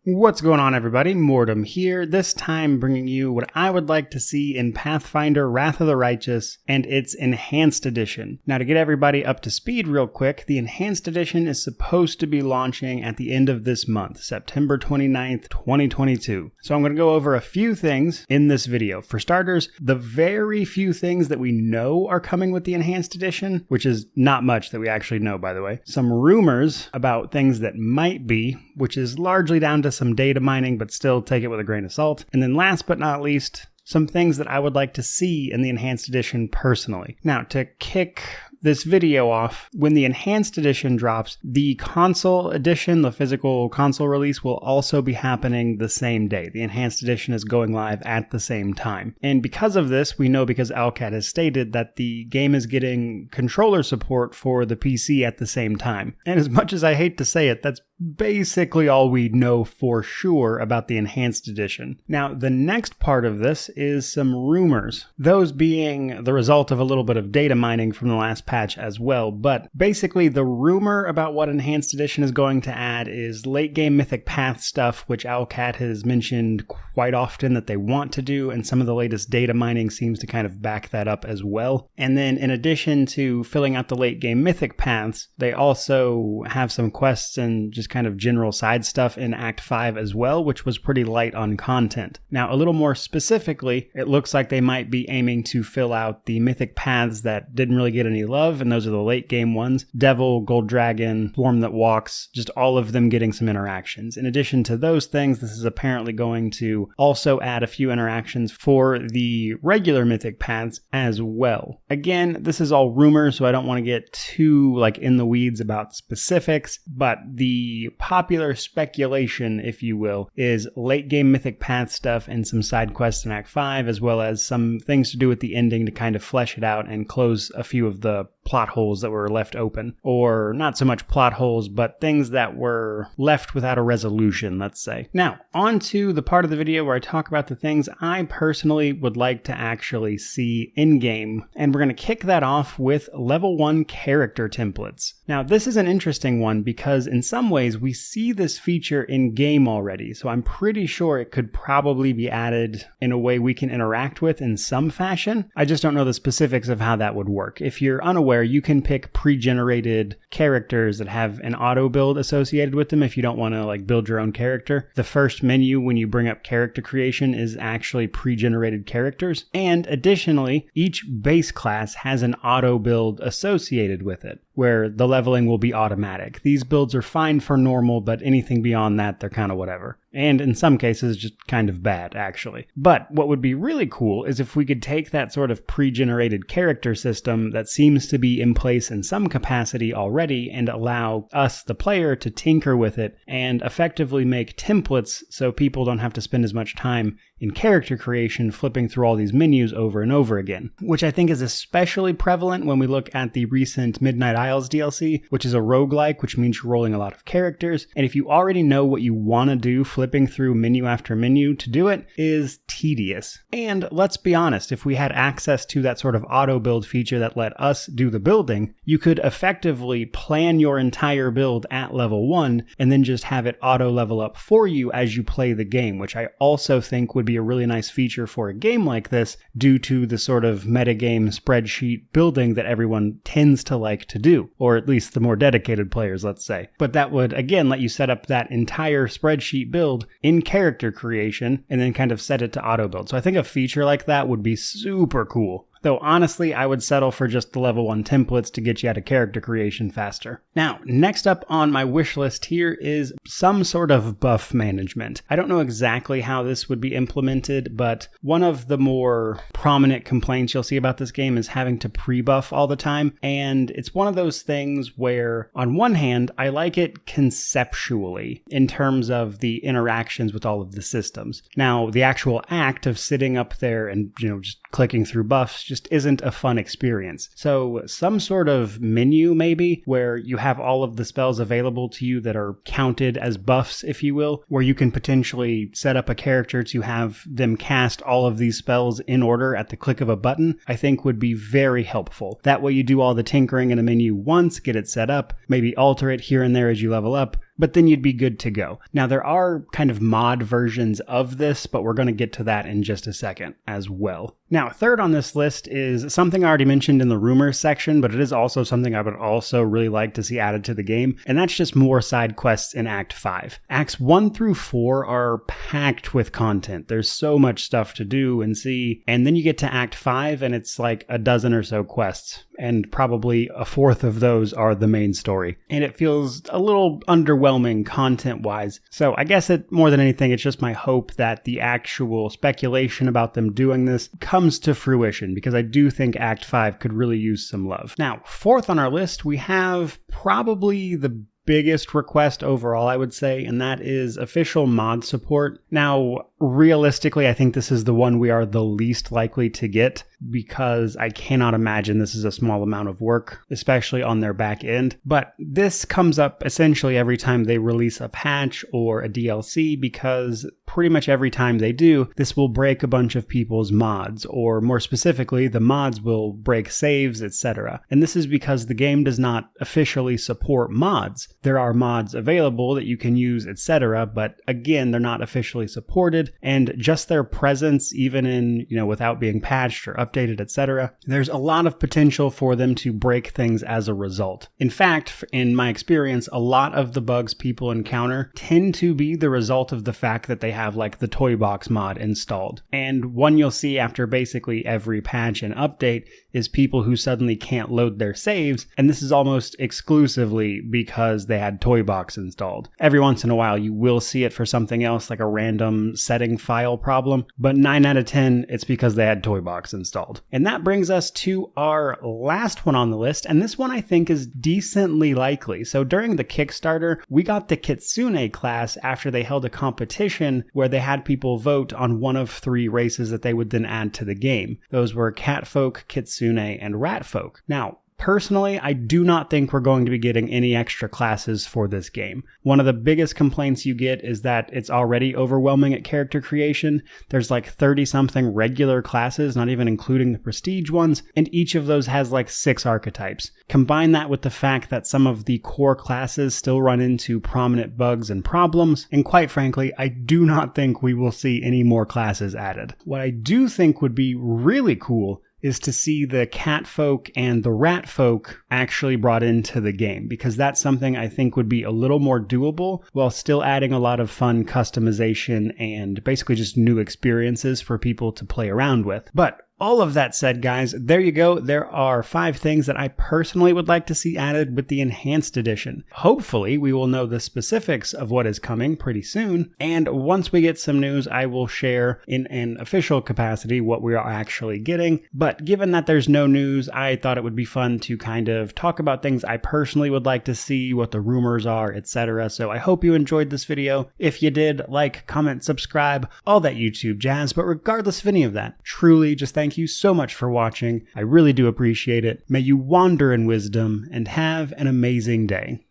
What's going on, everybody? Mortem here, this time bringing you what I would like to see in Pathfinder Wrath of the Righteous and its Enhanced Edition. Now, to get everybody up to speed real quick, the Enhanced Edition is supposed to be launching at the end of this month, September 29th, 2022. So I'm going to go over a few things in this video. For starters, the very few things that we know are coming with the Enhanced Edition, which is not much that we actually know, by the way. Some rumors about things that might be, which is largely down to some data mining, but still take it with a grain of salt. And then last but not least, some things that I would like to see in the Enhanced Edition personally. Now, to kick this video off, when the Enhanced Edition drops, the console edition, the physical console release, will also be happening the same day. The Enhanced Edition is going live at the same time. And because of this, we know because LCAT has stated that the game is getting controller support for the PC at the same time. And as much as I hate to say it, that's basically all we know for sure about the Enhanced Edition. Now, the next part of this is some rumors, those being the result of a little bit of data mining from the last patch as well. But basically, the rumor about what Enhanced Edition is going to add is late game Mythic Path stuff, which LCAT has mentioned quite often that they want to do, and some of the latest data mining seems to kind of back that up as well. And then in addition to filling out the late game Mythic Paths, they also have some quests and just kind of general side stuff in Act 5 as well, which was pretty light on content. Now, a little more specifically, it looks like they might be aiming to fill out the Mythic Paths that didn't really get any love, and those are the late game ones. Devil, Gold Dragon, Swarm That Walks, just all of them getting some interactions. In addition to those things, this is apparently going to also add a few interactions for the regular Mythic Paths as well. Again, this is all rumors, so I don't want to get too in the weeds about specifics, but the popular speculation, if you will, is late game Mythic Path stuff and some side quests in Act 5, as well as some things to do with the ending to kind of flesh it out and close a few of the plot holes that were left open. Or not so much plot holes, but things that were left without a resolution, let's say. Now, on to the part of the video where I talk about the things I personally would like to actually see in-game, and we're going to kick that off with level 1 character templates. Now, this is an interesting one because in some ways we see this feature in-game already, so I'm pretty sure it could probably be added in a way we can interact with in some fashion. I just don't know the specifics of how that would work. If you're unaware, you can pick pre-generated characters that have an auto build associated with them if you don't want to build your own character. The first menu when you bring up character creation is actually pre-generated characters, and additionally, each base class has an auto build associated with it, where the leveling will be automatic. These builds are fine for normal, but anything beyond that, they're kind of whatever. And in some cases, just kind of bad, actually. But what would be really cool is if we could take that sort of pre-generated character system that seems to be in place in some capacity already and allow us, the player, to tinker with it and effectively make templates so people don't have to spend as much time in character creation flipping through all these menus over and over again, which I think is especially prevalent when we look at the recent Midnight Isles DLC, which is a roguelike, which means you're rolling a lot of characters. And if you already know what you want to do, flipping through menu after menu to do it is tedious. And let's be honest, if we had access to that sort of auto build feature that let us do the building, you could effectively plan your entire build at level 1 and then just have it auto level up for you as you play the game, which I also think would be a really nice feature for a game like this due to the sort of metagame spreadsheet building that everyone tends to like to do, or at least the more dedicated players, let's say. But that would, again, let you set up that entire spreadsheet build in character creation and then kind of set it to auto build. So I think a feature like that would be super cool. Though honestly, I would settle for just the level 1 templates to get you out of character creation faster. Now, next up on my wish list here is some sort of buff management. I don't know exactly how this would be implemented, but one of the more prominent complaints you'll see about this game is having to pre-buff all the time. And it's one of those things where, on one hand, I like it conceptually in terms of the interactions with all of the systems. Now, the actual act of sitting up there and, just clicking through buffs just isn't a fun experience. So some sort of menu maybe where you have all of the spells available to you that are counted as buffs, if you will, where you can potentially set up a character to have them cast all of these spells in order at the click of a button, I think would be very helpful. That way you do all the tinkering in a menu once, get it set up, maybe alter it here and there as you level up, but then you'd be good to go. Now, there are kind of mod versions of this, but we're going to get to that in just a second as well. Now, third on this list is something I already mentioned in the rumors section, but it is also something I would also really like to see added to the game, and that's just more side quests in Act 5. Acts 1 through 4 are packed with content. There's so much stuff to do and see, and then you get to Act 5 and it's like a dozen or so quests, and probably a fourth of those are the main story. And it feels a little underwhelming content-wise. So I guess more than anything, it's just my hope that the actual speculation about them doing this comes to fruition, because I do think Act 5 could really use some love. Now, fourth on our list, we have probably the biggest request overall, I would say, and that is official mod support. Now, realistically, I think this is the one we are the least likely to get, because I cannot imagine this is a small amount of work, especially on their back end. But this comes up essentially every time they release a patch or a DLC, because pretty much every time they do, this will break a bunch of people's mods, or more specifically, the mods will break saves, etc. And this is because the game does not officially support mods. There are mods available that you can use, etc., but again, they're not officially supported, and just their presence, even in, without being patched or updated, etc., there's a lot of potential for them to break things as a result. In fact, in my experience, a lot of the bugs people encounter tend to be the result of the fact that they have like the toy box mod installed. And one you'll see after basically every patch and update is people who suddenly can't load their saves, and this is almost exclusively because they had toy box installed. Every once in a while you will see it for something else, like a random setting file problem, but 9 out of 10 it's because they had toy box installed. And that brings us to our last one on the list, and this one I think is decently likely. So during the Kickstarter, we got the Kitsune class after they held a competition where they had people vote on one of 3 races that they would then add to the game. Those were Catfolk, Kitsune, and Ratfolk. Now, personally, I do not think we're going to be getting any extra classes for this game. One of the biggest complaints you get is that it's already overwhelming at character creation. There's like 30-something regular classes, not even including the prestige ones, and each of those has like 6 archetypes. Combine that with the fact that some of the core classes still run into prominent bugs and problems, and quite frankly, I do not think we will see any more classes added. What I do think would be really cool is to see the Catfolk and the Ratfolk actually brought into the game, because that's something I think would be a little more doable while still adding a lot of fun customization and basically just new experiences for people to play around with. But all of that said, guys, there you go. There are 5 things that I personally would like to see added with the Enhanced Edition. Hopefully, we will know the specifics of what is coming pretty soon, and once we get some news, I will share in an official capacity what we are actually getting. But given that there's no news, I thought it would be fun to kind of talk about things I personally would like to see, what the rumors are, etc. So I hope you enjoyed this video. If you did, like, comment, subscribe, all that YouTube jazz. But regardless of any of that, truly just thank you so much for watching. I really do appreciate it. May you wander in wisdom and have an amazing day.